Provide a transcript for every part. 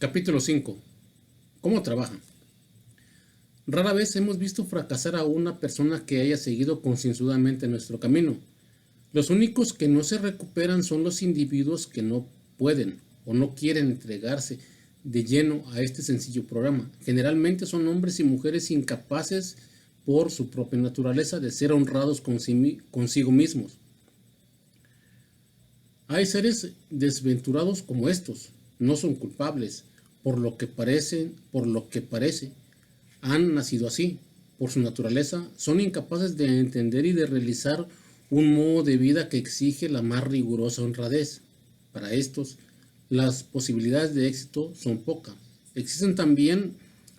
Capítulo 5. ¿Cómo trabaja? Rara vez hemos visto fracasar a una persona que haya seguido concienzudamente nuestro camino. Los únicos que no se recuperan son los individuos que no pueden o no quieren entregarse de lleno a este sencillo programa. Generalmente son hombres y mujeres incapaces por su propia naturaleza de ser honrados consigo mismos. Hay seres desventurados como estos, no son culpables, por lo que parece, han nacido así. Por su naturaleza, son incapaces de entender y de realizar un modo de vida que exige la más rigurosa honradez. Para estos, las posibilidades de éxito son pocas. Existen también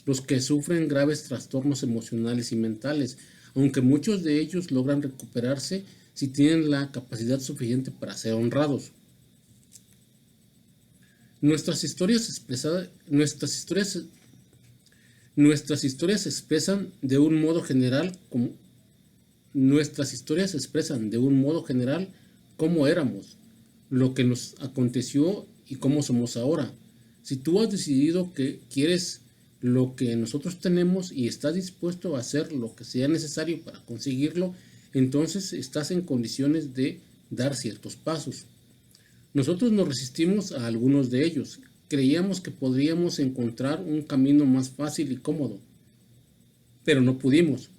los que sufren graves trastornos emocionales y mentales, aunque muchos de ellos logran recuperarse si tienen la capacidad suficiente para ser honrados. Nuestras historias expresan de un modo general cómo éramos, lo que nos aconteció y cómo somos ahora. Si tú has decidido que quieres lo que nosotros tenemos y estás dispuesto a hacer lo que sea necesario para conseguirlo, entonces estás en condiciones de dar ciertos pasos. Nosotros nos resistimos a algunos de ellos. Creíamos que podríamos encontrar un camino más fácil y cómodo, pero no pudimos.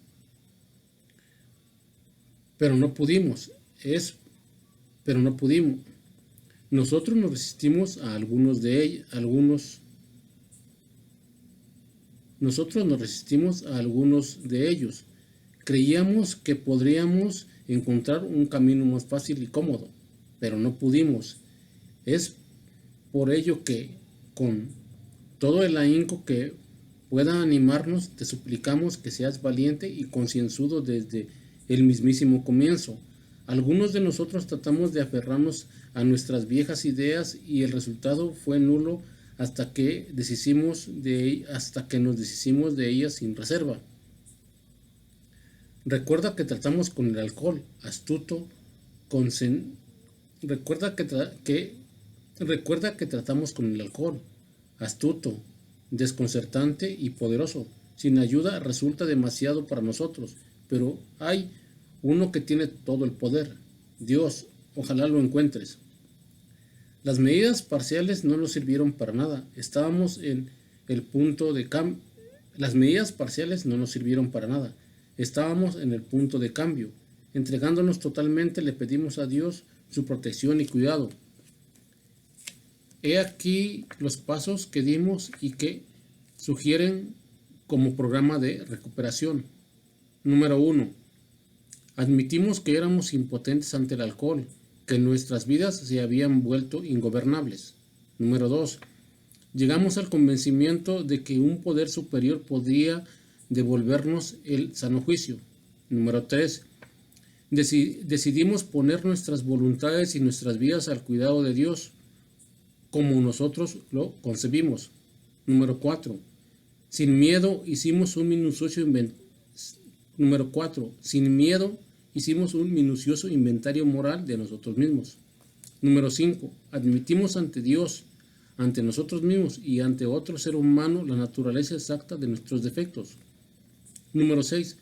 Nosotros nos resistimos a algunos de ellos. Creíamos que podríamos encontrar un camino más fácil y cómodo, pero no pudimos. Es por ello que, con todo el ahínco que pueda animarnos, te suplicamos que seas valiente y concienzudo desde el mismísimo comienzo. Algunos de nosotros tratamos de aferrarnos a nuestras viejas ideas y el resultado fue nulo hasta que nos deshicimos de ellas sin reserva. Recuerda que tratamos con el alcohol, astuto, desconcertante y poderoso. Sin ayuda resulta demasiado para nosotros, pero hay uno que tiene todo el poder, Dios, ojalá lo encuentres. Las medidas parciales no nos sirvieron para nada. Estábamos en el punto de cambio. Entregándonos totalmente le pedimos a Dios su protección y cuidado. He aquí los pasos que dimos y que sugieren como programa de recuperación. Número 1. Admitimos que éramos impotentes ante el alcohol, que nuestras vidas se habían vuelto ingobernables. Número 2. Llegamos al convencimiento de que un poder superior podría devolvernos el sano juicio. Número 3. Decidimos poner nuestras voluntades y nuestras vidas al cuidado de Dios, como nosotros lo concebimos. Número 4. Sin miedo hicimos un minucioso inventario moral de nosotros mismos. Número 5. Admitimos ante Dios, ante nosotros mismos y ante otro ser humano la naturaleza exacta de nuestros defectos. Número 6.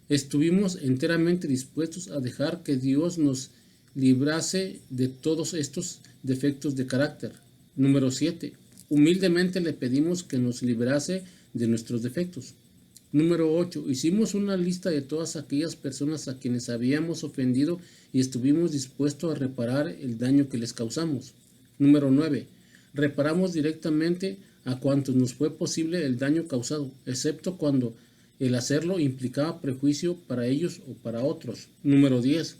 Estuvimos enteramente dispuestos a dejar que Dios nos librase de todos estos defectos de carácter. Número 7. Humildemente le pedimos que nos librase de nuestros defectos. Número 8. Hicimos una lista de todas aquellas personas a quienes habíamos ofendido y estuvimos dispuestos a reparar el daño que les causamos. Número 9. Reparamos directamente a cuantos nos fue posible el daño causado, excepto cuando el hacerlo implicaba prejuicio para ellos o para otros. Número 10.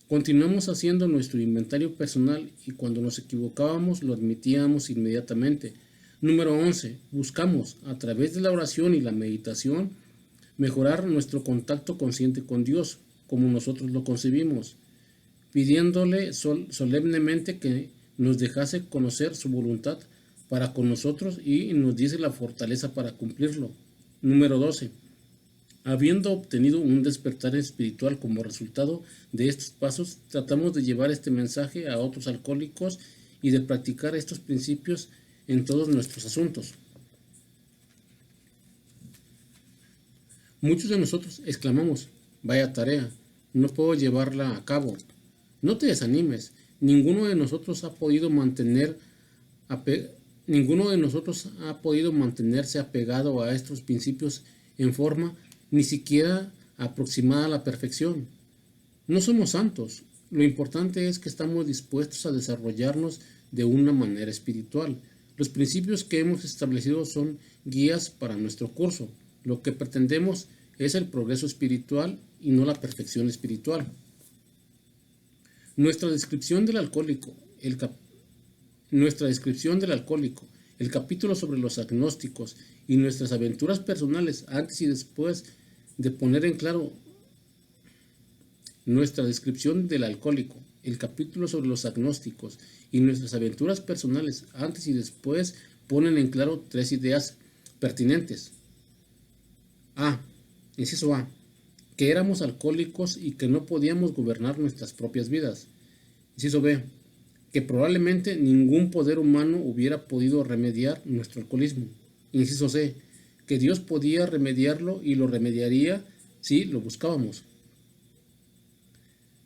Continuamos haciendo nuestro inventario personal y cuando nos equivocábamos lo admitíamos inmediatamente. Número 11. Buscamos, a través de la oración y la meditación, mejorar nuestro contacto consciente con Dios, como nosotros lo concebimos, pidiéndole solemnemente que nos dejase conocer su voluntad para con nosotros y nos diese la fortaleza para cumplirlo. Número 12. Habiendo obtenido un despertar espiritual como resultado de estos pasos, tratamos de llevar este mensaje a otros alcohólicos y de practicar estos principios en todos nuestros asuntos. Muchos de nosotros exclamamos: vaya tarea, no puedo llevarla a cabo. No te desanimes, ninguno de nosotros ha podido mantenerse apegado a estos principios en forma ni siquiera aproximada a la perfección. No somos santos, lo importante es que estamos dispuestos a desarrollarnos de una manera espiritual. Los principios que hemos establecido son guías para nuestro curso. Lo que pretendemos es el progreso espiritual y no la perfección espiritual. Nuestra descripción del alcohólico, el capítulo sobre los agnósticos y nuestras aventuras personales antes y después de poner en claro nuestra descripción del alcohólico, el capítulo sobre los agnósticos y nuestras aventuras personales antes y después ponen en claro tres ideas pertinentes. Inciso A, que éramos alcohólicos y que no podíamos gobernar nuestras propias vidas. Inciso B, que probablemente ningún poder humano hubiera podido remediar nuestro alcoholismo. Inciso C, que Dios podía remediarlo y lo remediaría si lo buscábamos.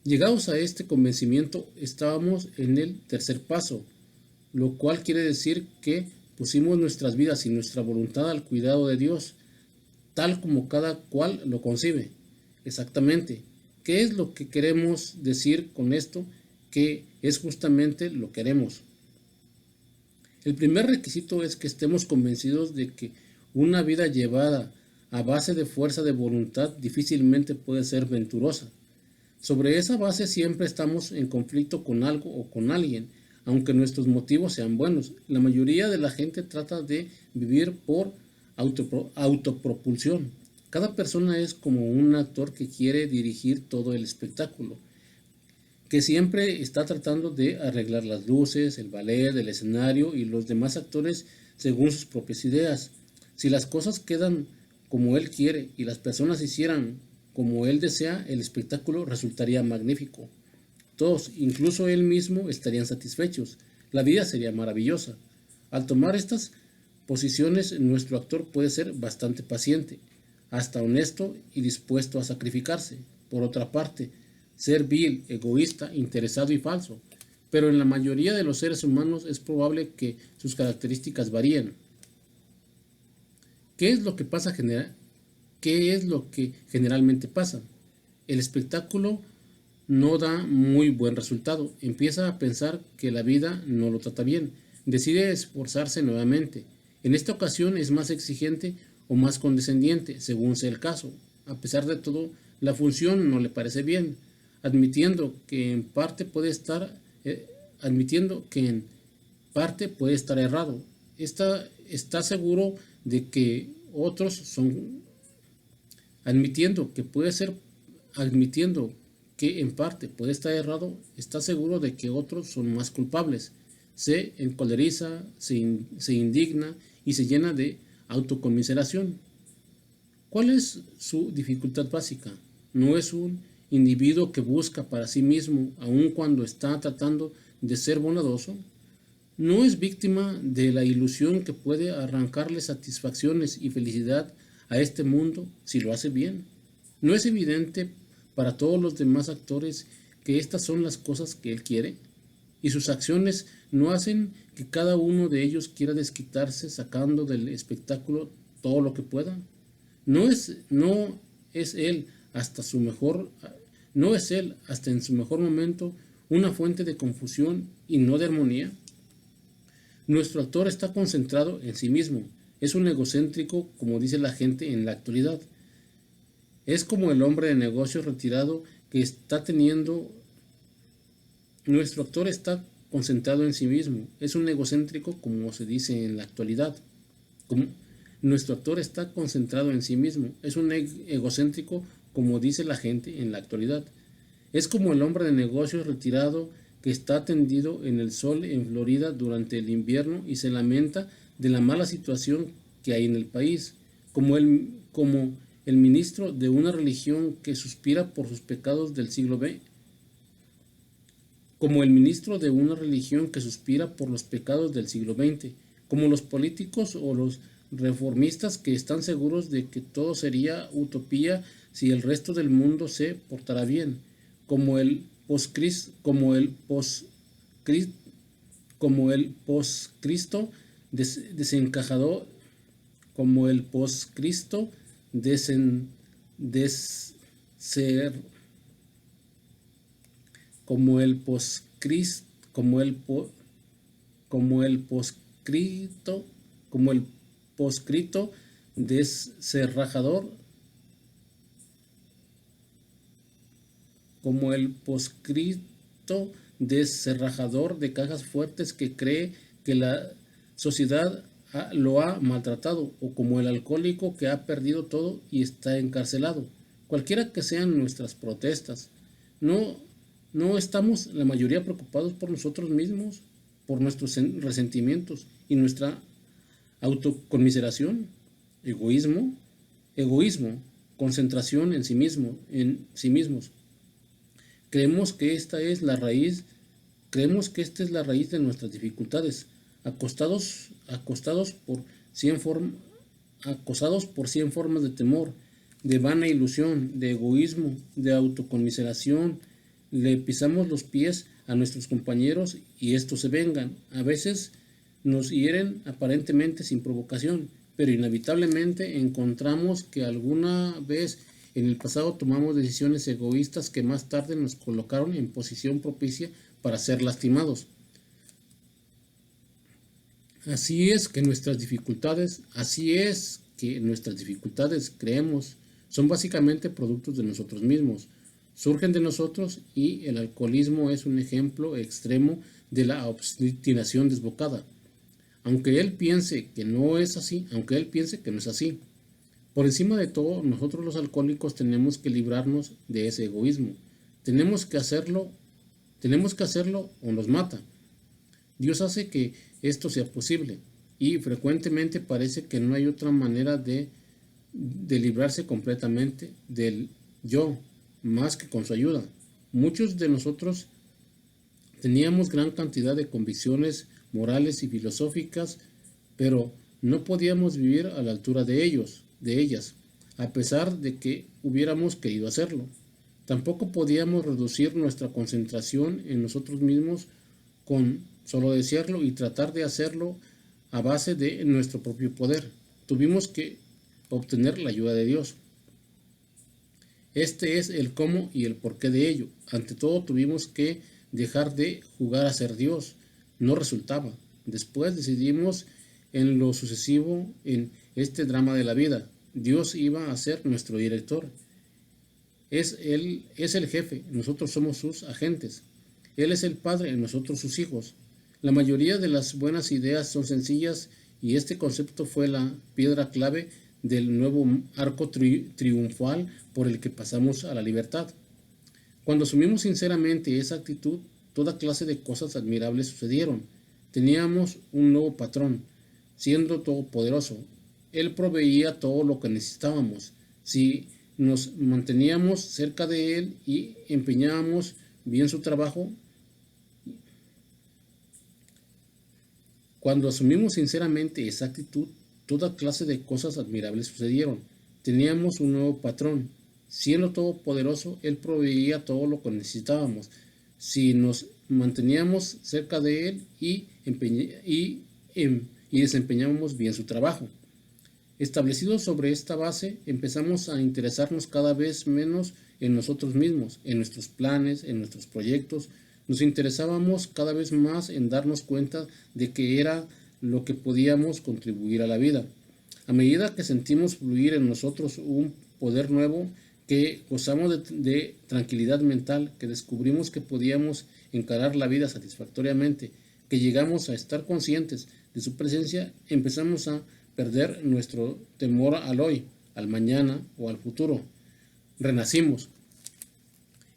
Llegados a este convencimiento, estábamos en el tercer paso, lo cual quiere decir que pusimos nuestras vidas y nuestra voluntad al cuidado de Dios, tal como cada cual lo concibe. Exactamente. ¿Qué es lo que queremos decir con esto? Que es justamente lo que haremos. El primer requisito es que estemos convencidos de que una vida llevada a base de fuerza de voluntad difícilmente puede ser venturosa. Sobre esa base siempre estamos en conflicto con algo o con alguien, aunque nuestros motivos sean buenos. La mayoría de la gente trata de vivir por autopropulsión. Cada persona es como un actor que quiere dirigir todo el espectáculo, que siempre está tratando de arreglar las luces, el ballet, el escenario y los demás actores según sus propias ideas. Si las cosas quedan como él quiere y las personas hicieran como él desea, el espectáculo resultaría magnífico. Todos, incluso él mismo, estarían satisfechos. La vida sería maravillosa. Al tomar estas posiciones, nuestro actor puede ser bastante paciente, hasta honesto y dispuesto a sacrificarse. Por otra parte, ser vil, egoísta, interesado y falso. Pero en la mayoría de los seres humanos es probable que sus características varíen. ¿Qué es lo que generalmente pasa? El espectáculo no da muy buen resultado. Empieza a pensar que la vida no lo trata bien. Decide esforzarse nuevamente. En esta ocasión es más exigente o más condescendiente, según sea el caso. A pesar de todo, la función no le parece bien, admitiendo que en parte puede estar errado. Está seguro de que otros son admitiendo que en parte puede estar errado, está seguro de que otros son más culpables. Se encoleriza, se indigna y se llena de autoconmiseración. ¿Cuál es su dificultad básica? No es un individuo que busca para sí mismo, aun cuando está tratando de ser bondadoso. No es víctima de la ilusión que puede arrancarle satisfacciones y felicidad a este mundo si lo hace bien. ¿No es evidente para todos los demás actores que estas son las cosas que él quiere? Y sus acciones no hacen que cada uno de ellos quiera desquitarse sacando del espectáculo todo lo que pueda. No es él hasta en su mejor momento una fuente de confusión y no de armonía. Nuestro actor está concentrado en sí mismo. Es un egocéntrico, como dice la gente en la actualidad. Es como el hombre de negocios retirado que está teniendo. Nuestro actor está concentrado en sí mismo. Es un egocéntrico, como se dice en la actualidad. Nuestro actor está concentrado en sí mismo. Es un egocéntrico, como dice la gente en la actualidad. Es como el hombre de negocios retirado que está tendido en el sol en Florida durante el invierno y se lamenta de la mala situación que hay en el país, como el ministro de una religión que suspira por sus pecados del siglo XX, como el ministro de una religión que suspira por los pecados del siglo XX, como los políticos o los reformistas que están seguros de que todo sería utopía si el resto del mundo se portara bien, como el poscristo desencajado, como el poscristo desen, des- ser, como el poscristo, como el poscrito, como el poscrito descerrajador, como el poscrito descerrajador de cajas fuertes que cree que la sociedad lo ha maltratado, o como el alcohólico que ha perdido todo y está encarcelado. Cualquiera que sean nuestras protestas, no, no estamos la mayoría preocupados por nosotros mismos, por nuestros resentimientos y nuestra autoconmiseración, egoísmo, concentración en sí mismos. Creemos que esta es la raíz, creemos que esta es la raíz de nuestras dificultades, acosados por 100 formas de temor, de vana ilusión, de egoísmo, de autoconmiseración. Le pisamos los pies a nuestros compañeros y estos se vengan. A veces nos hieren aparentemente sin provocación, pero inevitablemente encontramos que alguna vez en el pasado tomamos decisiones egoístas que más tarde nos colocaron en posición propicia para ser lastimados. Así es que nuestras dificultades, creemos, son básicamente productos de nosotros mismos. Surgen de nosotros y el alcoholismo es un ejemplo extremo de la obstinación desbocada. Aunque él piense que no es así. Por encima de todo, nosotros los alcohólicos tenemos que librarnos de ese egoísmo. Tenemos que hacerlo o nos mata. Dios hace que esto sea posible y frecuentemente parece que no hay otra manera de librarse completamente del yo, más que con su ayuda. Muchos de nosotros teníamos gran cantidad de convicciones morales y filosóficas, pero no podíamos vivir a la altura de ellas, a pesar de que hubiéramos querido hacerlo. Tampoco podíamos reducir nuestra concentración en nosotros mismos con solo desearlo y tratar de hacerlo a base de nuestro propio poder. Tuvimos que obtener la ayuda de Dios. Este es el cómo y el porqué de ello. Ante todo tuvimos que dejar de jugar a ser Dios. No resultaba. Después decidimos en lo sucesivo en este drama de la vida. Dios iba a ser nuestro director. Él es el jefe, nosotros somos sus agentes. Él es el padre, nosotros sus hijos. La mayoría de las buenas ideas son sencillas y este concepto fue la piedra clave del nuevo arco triunfal por el que pasamos a la libertad. Cuando asumimos sinceramente esa actitud, toda clase de cosas admirables sucedieron. Teníamos un nuevo patrón, siendo todopoderoso. Él proveía todo lo que necesitábamos. Si nos manteníamos cerca de él y empeñábamos bien su trabajo, cuando asumimos sinceramente esa actitud, toda clase de cosas admirables sucedieron. Teníamos un nuevo patrón. Siendo todopoderoso, él proveía todo lo que necesitábamos. Si nos manteníamos cerca de él y desempeñábamos bien su trabajo. Establecidos sobre esta base, empezamos a interesarnos cada vez menos en nosotros mismos, en nuestros planes, en nuestros proyectos. Nos interesábamos cada vez más en darnos cuenta de que era lo que podíamos contribuir a la vida. A medida que sentimos fluir en nosotros un poder nuevo, que gozamos de tranquilidad mental, que descubrimos que podíamos encarar la vida satisfactoriamente, que llegamos a estar conscientes de su presencia, empezamos a perder nuestro temor al hoy, al mañana o al futuro. Renacimos.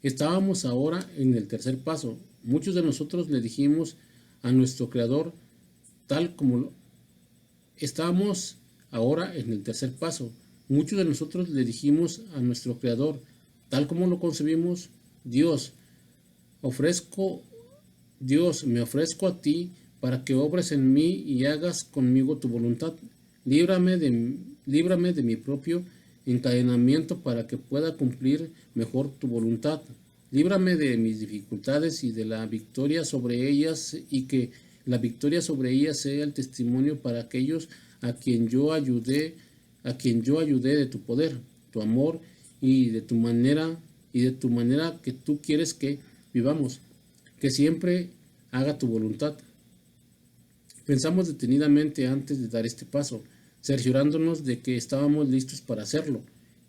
Estábamos ahora en el tercer paso. Muchos de nosotros le dijimos a nuestro Creador, tal como estábamos ahora en el tercer paso. Muchos de nosotros le dijimos a nuestro Creador, tal como lo concebimos, Dios, me ofrezco a ti para que obres en mí y hagas conmigo tu voluntad. Líbrame de mi propio encadenamiento para que pueda cumplir mejor tu voluntad. Líbrame de mis dificultades y de la victoria sobre ellas, y que la victoria sobre ellas sea el testimonio para aquellos a quien yo ayudé de tu poder, tu amor y de tu manera que tú quieres que vivamos, que siempre haga tu voluntad. Pensamos detenidamente antes de dar este paso, cerciorándonos de que estábamos listos para hacerlo,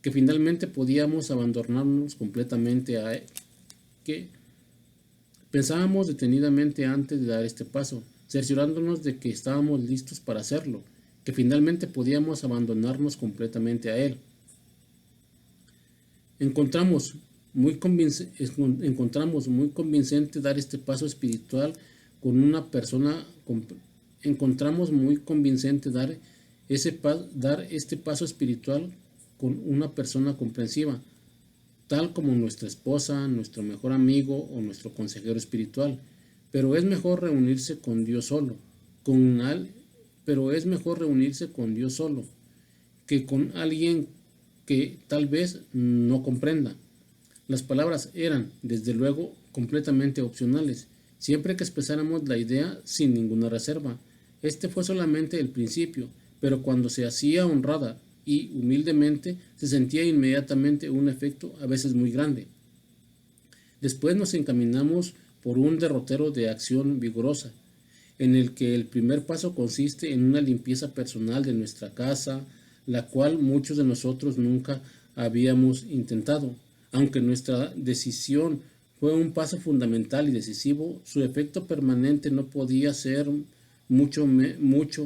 que finalmente podíamos abandonarnos completamente a que pensábamos detenidamente antes de dar este paso, cerciorándonos de que estábamos listos para hacerlo, que finalmente podíamos abandonarnos completamente a él. Encontramos muy convincente dar este paso espiritual con una persona. Encontramos muy convincente dar este paso espiritual con una persona comprensiva, tal como nuestra esposa, nuestro mejor amigo o nuestro consejero espiritual. Pero es mejor reunirse con Dios solo, que con alguien que tal vez no comprenda. Las palabras eran, desde luego, completamente opcionales, siempre que expresáramos la idea sin ninguna reserva. Este fue solamente el principio, pero cuando se hacía honrada y humildemente, se sentía inmediatamente un efecto a veces muy grande. Después nos encaminamos por un derrotero de acción vigorosa, en el que el primer paso consiste en una limpieza personal de nuestra casa, la cual muchos de nosotros nunca habíamos intentado. Aunque nuestra decisión fue un paso fundamental y decisivo, su efecto permanente no podía ser mucho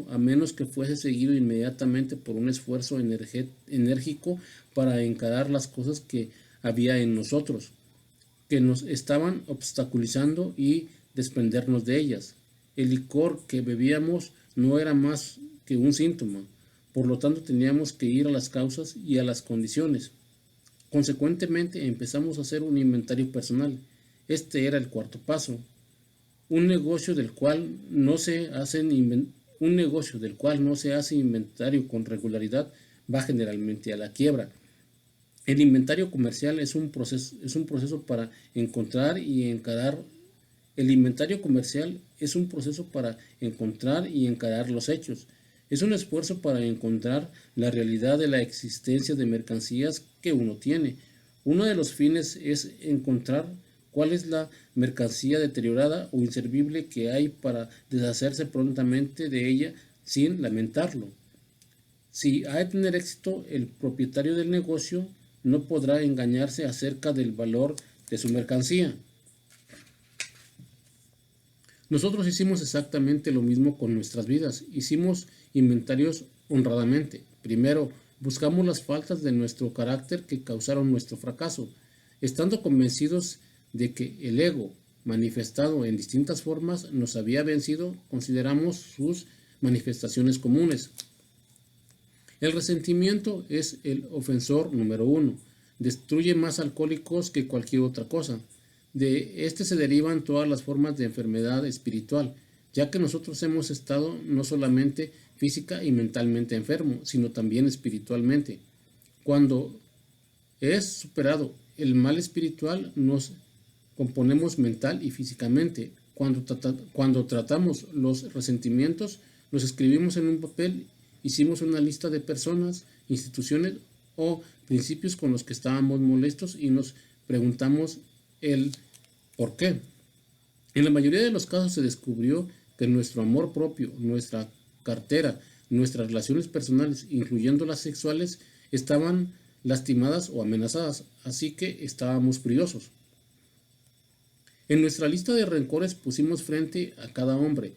a menos que fuese seguido inmediatamente por un esfuerzo enérgico para encarar las cosas que había en nosotros, que nos estaban obstaculizando, y desprendernos de ellas. El licor que bebíamos no era más que un síntoma, por lo tanto teníamos que ir a las causas y a las condiciones. Consecuentemente empezamos a hacer un inventario personal. Este era el cuarto paso. Un negocio del cual no se hace inventario con regularidad va generalmente a la quiebra. El inventario comercial es un proceso para encontrar y encarar. El inventario comercial es un proceso para encontrar y encarar los hechos. Es un esfuerzo para encontrar la realidad de la existencia de mercancías que uno tiene. Uno de los fines es encontrar cuál es la mercancía deteriorada o inservible que hay para deshacerse prontamente de ella sin lamentarlo. Si ha de tener éxito, el propietario del negocio no podrá engañarse acerca del valor de su mercancía. Nosotros hicimos exactamente lo mismo con nuestras vidas. Hicimos inventarios honradamente. Primero, buscamos las faltas de nuestro carácter que causaron nuestro fracaso. Estando convencidos de que el ego, manifestado en distintas formas, nos había vencido, consideramos sus manifestaciones comunes. El resentimiento es el ofensor número 1. Destruye más alcohólicos que cualquier otra cosa. De este se derivan todas las formas de enfermedad espiritual, ya que nosotros hemos estado no solamente física y mentalmente enfermos, sino también espiritualmente. Cuando es superado el mal espiritual, nos componemos mental y físicamente. Cuando tratamos los resentimientos, los escribimos en un papel, hicimos una lista de personas, instituciones o principios con los que estábamos molestos y nos preguntamos el por qué. En la mayoría de los casos se descubrió que nuestro amor propio, nuestra cartera, nuestras relaciones personales, incluyendo las sexuales, estaban lastimadas o amenazadas, así que estábamos furiosos. En nuestra lista de rencores pusimos frente a cada nombre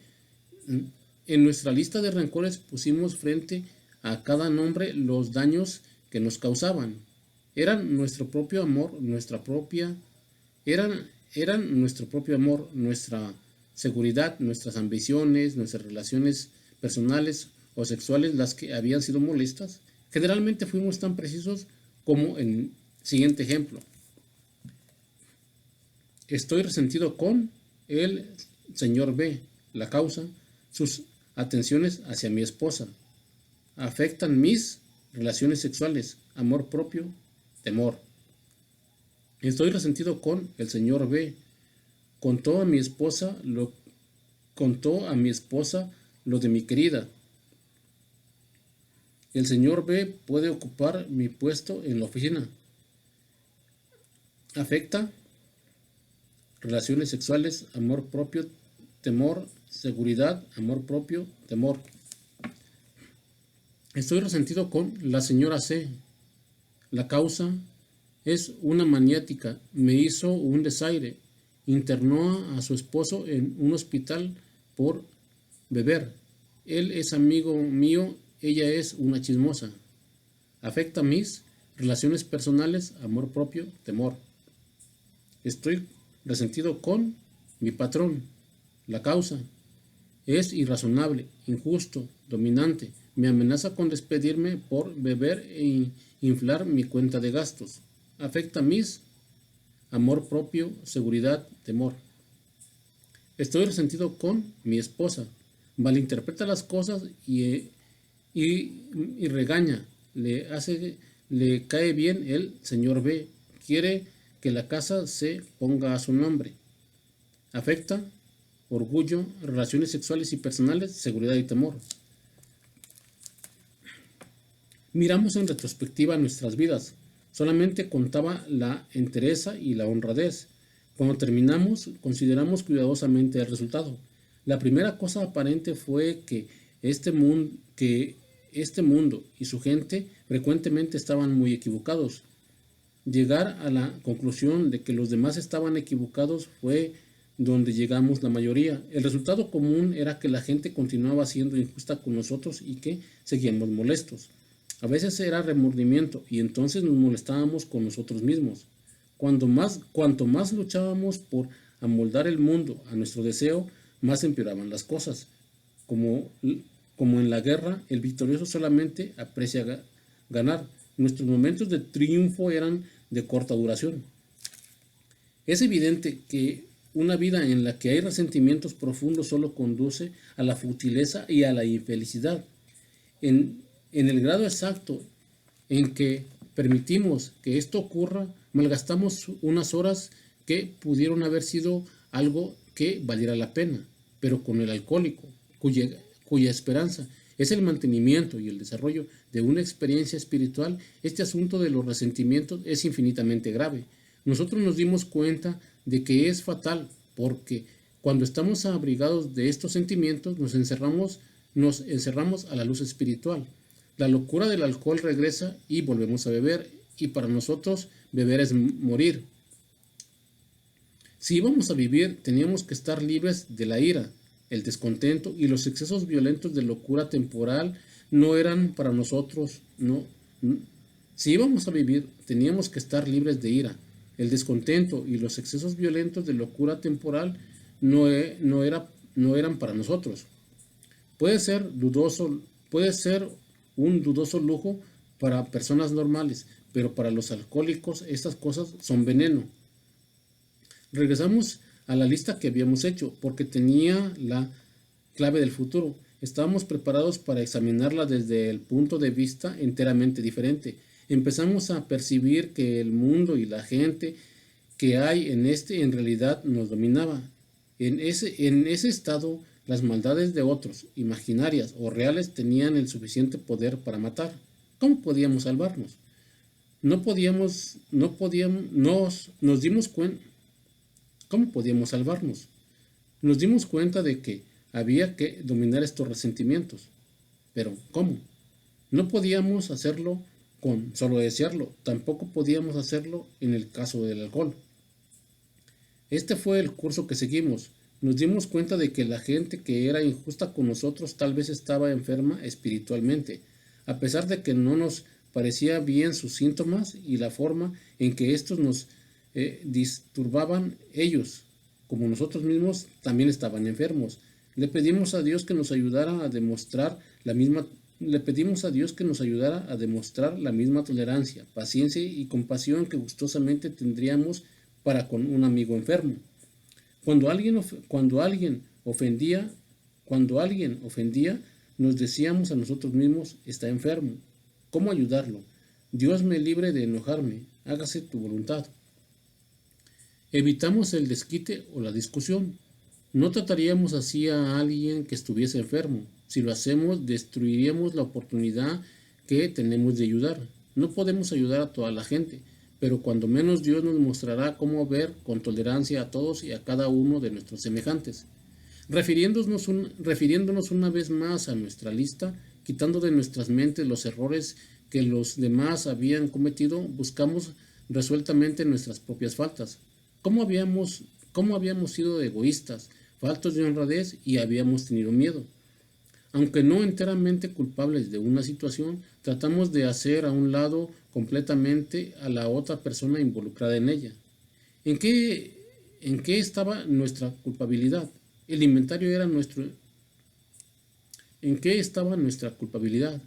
los daños que nos causaban. Eran nuestro propio amor, nuestra seguridad, nuestras ambiciones, nuestras relaciones personales o sexuales las que habían sido molestas. Generalmente fuimos tan precisos como en el siguiente ejemplo. Estoy resentido con el señor B. La causa, sus atenciones hacia mi esposa. Afectan mis relaciones sexuales, amor propio, temor. Estoy resentido con el señor B. Contó a mi esposa lo de mi querida. El señor B puede ocupar mi puesto en la oficina. Afecta relaciones sexuales, amor propio, temor, seguridad, amor propio, temor. Estoy resentido con la señora C. La causa es una maniática. Me hizo un desaire. Internó a su esposo en un hospital por beber. Él es amigo mío, ella es una chismosa. Afecta mis relaciones personales, amor propio, temor. Estoy resentido con mi patrón. La causa es irrazonable, injusto, dominante. Me amenaza con despedirme por beber e inflar mi cuenta de gastos. Afecta mis amor propio, seguridad, temor. Estoy resentido con mi esposa. Malinterpreta las cosas y regaña. Le cae bien el señor B. Quiere que la casa se ponga a su nombre. Afecta orgullo, relaciones sexuales y personales, seguridad y temor. Miramos en retrospectiva nuestras vidas. Solamente contaba la entereza y la honradez. Cuando terminamos, consideramos cuidadosamente el resultado. La primera cosa aparente fue que este mundo y su gente frecuentemente estaban muy equivocados. Llegar a la conclusión de que los demás estaban equivocados fue donde llegamos la mayoría. El resultado común era que la gente continuaba siendo injusta con nosotros y que seguíamos molestos. A veces era remordimiento y entonces nos molestábamos con nosotros mismos. Cuanto más luchábamos por amoldar el mundo a nuestro deseo, más empeoraban las cosas. Como en la guerra, el victorioso solamente aprecia ganar. Nuestros momentos de triunfo eran de corta duración. Es evidente que una vida en la que hay resentimientos profundos solo conduce a la futileza y a la infelicidad. En el grado exacto en que permitimos que esto ocurra, malgastamos unas horas que pudieron haber sido algo que valiera la pena, pero con el alcohólico, cuya esperanza es el mantenimiento y el desarrollo de una experiencia espiritual, este asunto de los resentimientos es infinitamente grave. Nosotros nos dimos cuenta de que es fatal, porque cuando estamos abrigados de estos sentimientos nos encerramos a la luz espiritual. La locura del alcohol regresa y volvemos a beber, y para nosotros beber es morir. Si íbamos a vivir, teníamos que estar libres de la ira, el descontento y los excesos violentos de locura temporal no eran para nosotros, Si íbamos a vivir, teníamos que estar libres de ira. El descontento y los excesos violentos de locura temporal no eran para nosotros. Puede ser un dudoso lujo para personas normales, pero para los alcohólicos estas cosas son veneno. Regresamos a la lista que habíamos hecho, porque tenía la clave del futuro. Estábamos preparados para examinarla desde el punto de vista enteramente diferente. Empezamos a percibir que el mundo y la gente que hay en realidad nos dominaba. En ese estado, las maldades de otros, imaginarias o reales, tenían el suficiente poder para matar. ¿Cómo podíamos salvarnos? Nos dimos cuenta. ¿Cómo podíamos salvarnos? Nos dimos cuenta de que había que dominar estos resentimientos. Pero, ¿cómo? No podíamos hacerlo con solo desearlo. Tampoco podíamos hacerlo en el caso del alcohol. Este fue el curso que seguimos. Nos dimos cuenta de que la gente que era injusta con nosotros tal vez estaba enferma espiritualmente, a pesar de que no nos parecía bien sus síntomas y la forma en que estos nos disturbaban. Ellos, como nosotros mismos, también estaban enfermos. Le pedimos a Dios que nos ayudara a demostrar la misma tolerancia, paciencia y compasión que gustosamente tendríamos para con un amigo enfermo. Cuando alguien ofendía Cuando alguien ofendía, nos decíamos a nosotros mismos, está enfermo. ¿Cómo ayudarlo? Dios me libre de enojarme, hágase tu voluntad. Evitamos el desquite o la discusión. No trataríamos así a alguien que estuviese enfermo. Si lo hacemos, destruiríamos la oportunidad que tenemos de ayudar. No podemos ayudar a toda la gente, pero cuando menos Dios nos mostrará cómo ver con tolerancia a todos y a cada uno de nuestros semejantes. Refiriéndonos una vez más a nuestra lista, quitando de nuestras mentes los errores que los demás habían cometido, buscamos resueltamente nuestras propias faltas. ¿Cómo habíamos sido egoístas, faltos de honradez y habíamos tenido miedo? Aunque no enteramente culpables de una situación, tratamos de hacer a un lado completamente a la otra persona involucrada en ella. ¿En qué estaba nuestra culpabilidad? El inventario era nuestro. ¿En qué estaba nuestra culpabilidad?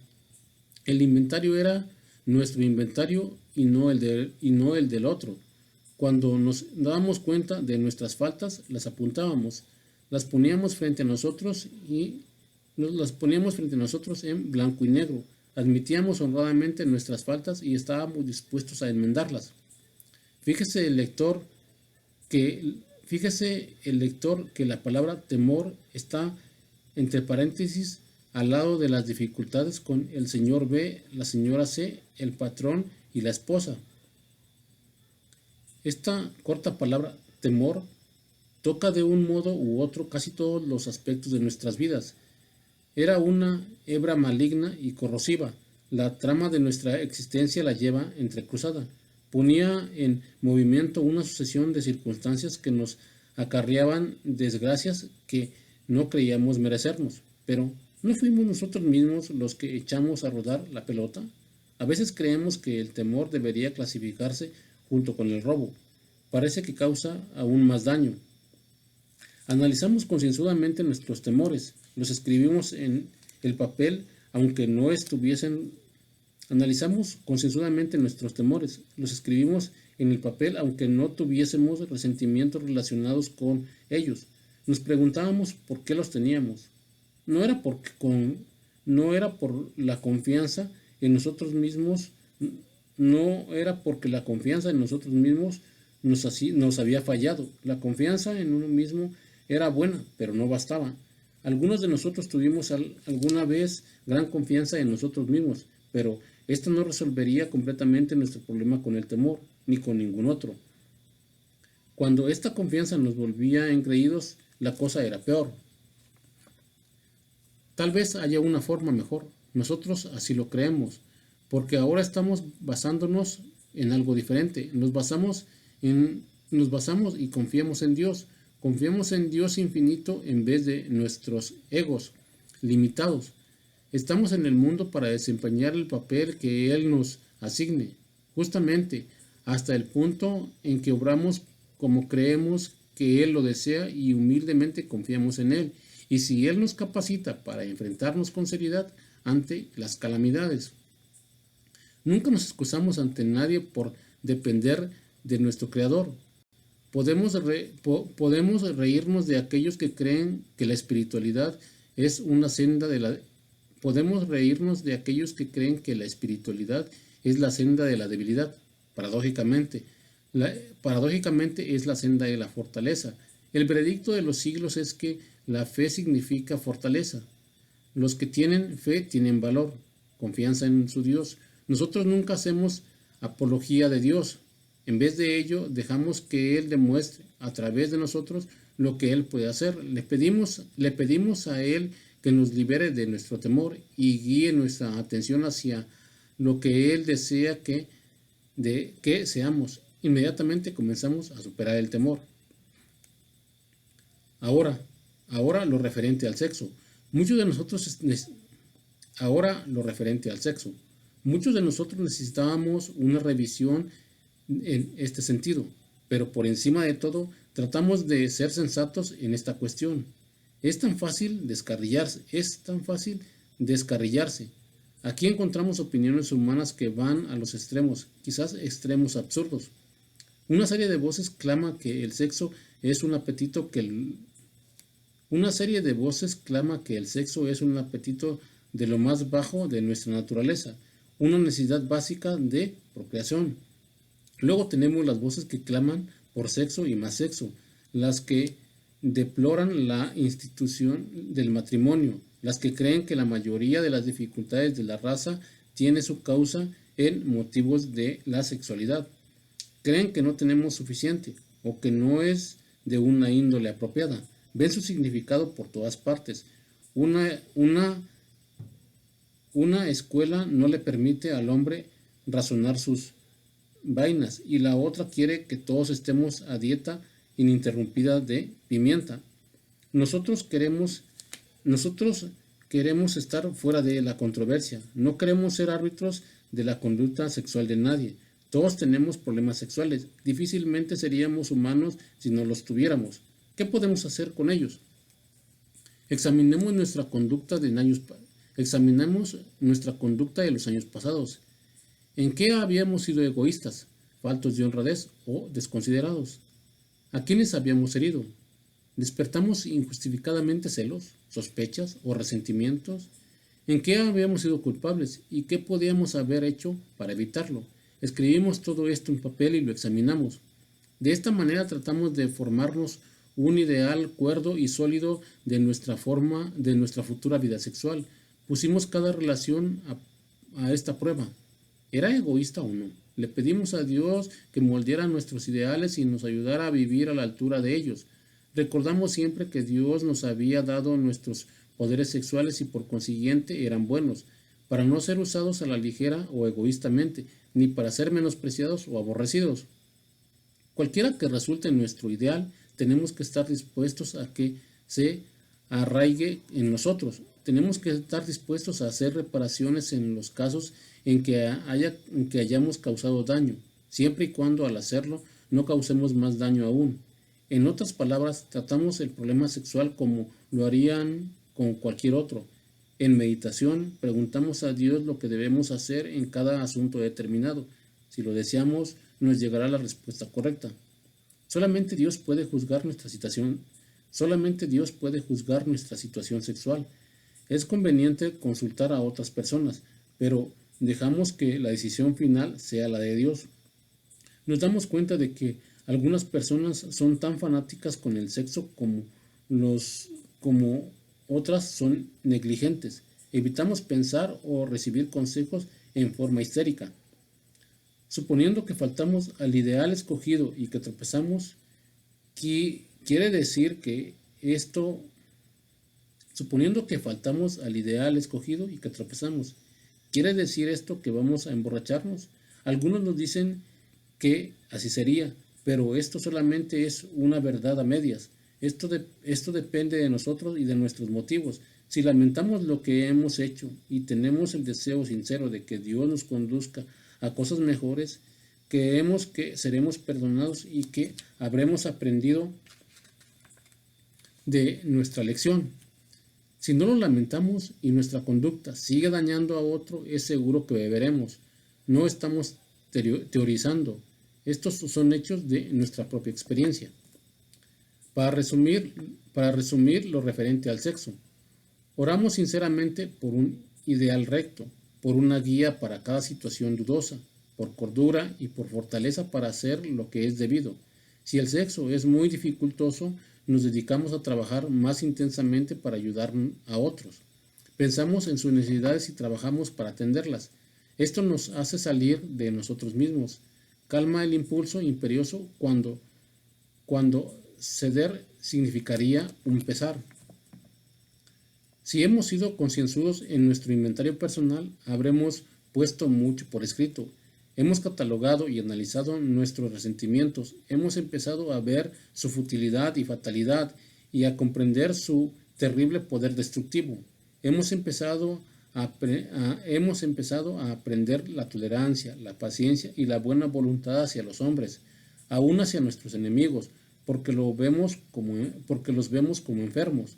El inventario era nuestro inventario y no el del otro. Cuando nos dábamos cuenta de nuestras faltas, las apuntábamos, las poníamos frente a nosotros en blanco y negro. Admitíamos honradamente nuestras faltas y estábamos dispuestos a enmendarlas. Fíjese el lector que la palabra temor está entre paréntesis al lado de las dificultades con el señor B, la señora C, el patrón y la esposa. Esta corta palabra temor toca de un modo u otro casi todos los aspectos de nuestras vidas. Era una hebra maligna y corrosiva. La trama de nuestra existencia la lleva entrecruzada. Ponía en movimiento una sucesión de circunstancias que nos acarreaban desgracias que no creíamos merecernos. Pero, ¿no fuimos nosotros mismos los que echamos a rodar la pelota? A veces creemos que el temor debería clasificarse junto con el robo. Parece que causa aún más daño. Analizamos concienzudamente nuestros temores, los escribimos en el papel, aunque no estuviesen. Analizamos concienzudamente nuestros temores, los escribimos en el papel, aunque no tuviésemos resentimientos relacionados con ellos. Nos preguntábamos por qué los teníamos. No era por la confianza en nosotros mismos, no era porque la confianza en nosotros mismos nos había fallado. La confianza en uno mismo era buena, pero no bastaba. Algunos de nosotros tuvimos alguna vez gran confianza en nosotros mismos, pero esto no resolvería completamente nuestro problema con el temor, ni con ningún otro. Cuando esta confianza nos volvía engreídos, la cosa era peor. Tal vez haya una forma mejor. Nosotros así lo creemos, porque ahora estamos basándonos en algo diferente. Nos basamos y confiamos en Dios. Confiamos en Dios infinito en vez de nuestros egos limitados. Estamos en el mundo para desempeñar el papel que Él nos asigne, justamente hasta el punto en que obramos como creemos que Él lo desea y humildemente confiamos en Él. Y si Él nos capacita para enfrentarnos con seriedad ante las calamidades. Nunca nos excusamos ante nadie por depender de nuestro Creador. Podemos reírnos de aquellos que creen que la espiritualidad es una senda de la. Podemos reírnos de aquellos que creen que la espiritualidad es la senda de la debilidad. Paradójicamente es la senda de la fortaleza. El veredicto de los siglos es que la fe significa fortaleza. Los que tienen fe tienen valor, confianza en su Dios. Nosotros nunca hacemos apología de Dios. En vez de ello, dejamos que Él demuestre a través de nosotros lo que Él puede hacer. Le pedimos a Él que nos libere de nuestro temor y guíe nuestra atención hacia lo que Él desea que seamos. Inmediatamente comenzamos a superar el temor. Ahora lo referente al sexo. Muchos de nosotros necesitábamos una revisión en este sentido, pero por encima de todo, tratamos de ser sensatos en esta cuestión. Es tan fácil descarrillarse. Aquí encontramos opiniones humanas que van a los extremos, quizás extremos absurdos. Una serie de voces clama que el sexo es un apetito Una serie de voces clama que el sexo es un apetito de lo más bajo de nuestra naturaleza, una necesidad básica de procreación. Luego tenemos las voces que claman por sexo y más sexo, las que deploran la institución del matrimonio, las que creen que la mayoría de las dificultades de la raza tiene su causa en motivos de la sexualidad. Creen que no tenemos suficiente o que no es de una índole apropiada. Ven su significado por todas partes. Una, una, una escuela no le permite al hombre razonar sus vainas y la otra quiere que todos estemos a dieta ininterrumpida de pimienta. Nosotros queremos, nosotros queremos estar fuera de la controversia. No queremos ser árbitros de la conducta sexual de nadie. Todos tenemos problemas sexuales. Difícilmente seríamos humanos si no los tuviéramos. ¿Qué podemos hacer con ellos? Examinemos nuestra conducta de los años pasados. ¿En qué habíamos sido egoístas, faltos de honradez o desconsiderados? ¿A quiénes habíamos herido? ¿Despertamos injustificadamente celos, sospechas o resentimientos? ¿En qué habíamos sido culpables y qué podíamos haber hecho para evitarlo? Escribimos todo esto en papel y lo examinamos. De esta manera tratamos de formarnos un ideal cuerdo y sólido de nuestra futura vida sexual. Pusimos cada relación a esta prueba. ¿Era egoísta o no? Le pedimos a Dios que moldeara nuestros ideales y nos ayudara a vivir a la altura de ellos. Recordamos siempre que Dios nos había dado nuestros poderes sexuales y por consiguiente eran buenos, para no ser usados a la ligera o egoístamente, ni para ser menospreciados o aborrecidos. Cualquiera que resulte nuestro ideal, tenemos que estar dispuestos a que se arraigue en nosotros. Tenemos que estar dispuestos a hacer reparaciones en los casos en que hayamos causado daño, siempre y cuando al hacerlo no causemos más daño aún. En otras palabras, tratamos el problema sexual como lo harían con cualquier otro. En meditación, preguntamos a Dios lo que debemos hacer en cada asunto determinado. Si lo deseamos, nos llegará la respuesta correcta. Solamente Dios puede juzgar nuestra situación sexual. Es conveniente consultar a otras personas, pero dejamos que la decisión final sea la de Dios. Nos damos cuenta de que algunas personas son tan fanáticas con el sexo como otras son negligentes. Evitamos pensar o recibir consejos en forma histérica. Suponiendo que faltamos al ideal escogido y que tropezamos, quiere decir que esto que vamos a emborracharnos. Algunos nos dicen que así sería, pero esto solamente es una verdad a medias. Esto depende de nosotros y de nuestros motivos. Si lamentamos lo que hemos hecho y tenemos el deseo sincero de que Dios nos conduzca a cosas mejores, creemos que seremos perdonados y que habremos aprendido de nuestra lección. Si no lo lamentamos y nuestra conducta sigue dañando a otro, es seguro que beberemos. No estamos teorizando. Estos son hechos de nuestra propia experiencia. Para resumir lo referente al sexo, oramos sinceramente por un ideal recto, por una guía para cada situación dudosa, por cordura y por fortaleza para hacer lo que es debido. Si el sexo es muy dificultoso, nos dedicamos a trabajar más intensamente para ayudar a otros. Pensamos en sus necesidades y trabajamos para atenderlas. Esto nos hace salir de nosotros mismos. Calma el impulso imperioso cuando ceder significaría un pesar. Si hemos sido concienzudos en nuestro inventario personal, habremos puesto mucho por escrito. Hemos catalogado y analizado nuestros resentimientos. Hemos empezado a ver su futilidad y fatalidad y a comprender su terrible poder destructivo. Hemos empezado a aprender la tolerancia, la paciencia y la buena voluntad hacia los hombres, aún hacia nuestros enemigos, porque los vemos como enfermos.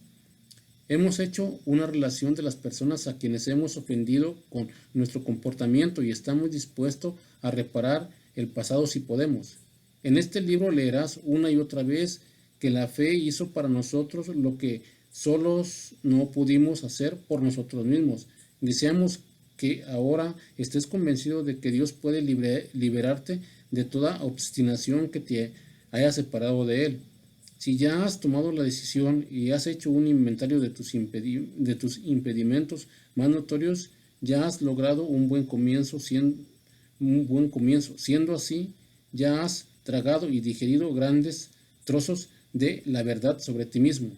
Hemos hecho una relación de las personas a quienes hemos ofendido con nuestro comportamiento y estamos dispuestos a reparar el pasado si podemos. En este libro leerás una y otra vez que la fe hizo para nosotros lo que solos no pudimos hacer por nosotros mismos. Deseamos que ahora estés convencido de que Dios puede liberarte de toda obstinación que te haya separado de Él. Si ya has tomado la decisión y has hecho un inventario de tus impedimentos más notorios, ya has logrado un buen comienzo. Siendo así, ya has tragado y digerido grandes trozos de la verdad sobre ti mismo.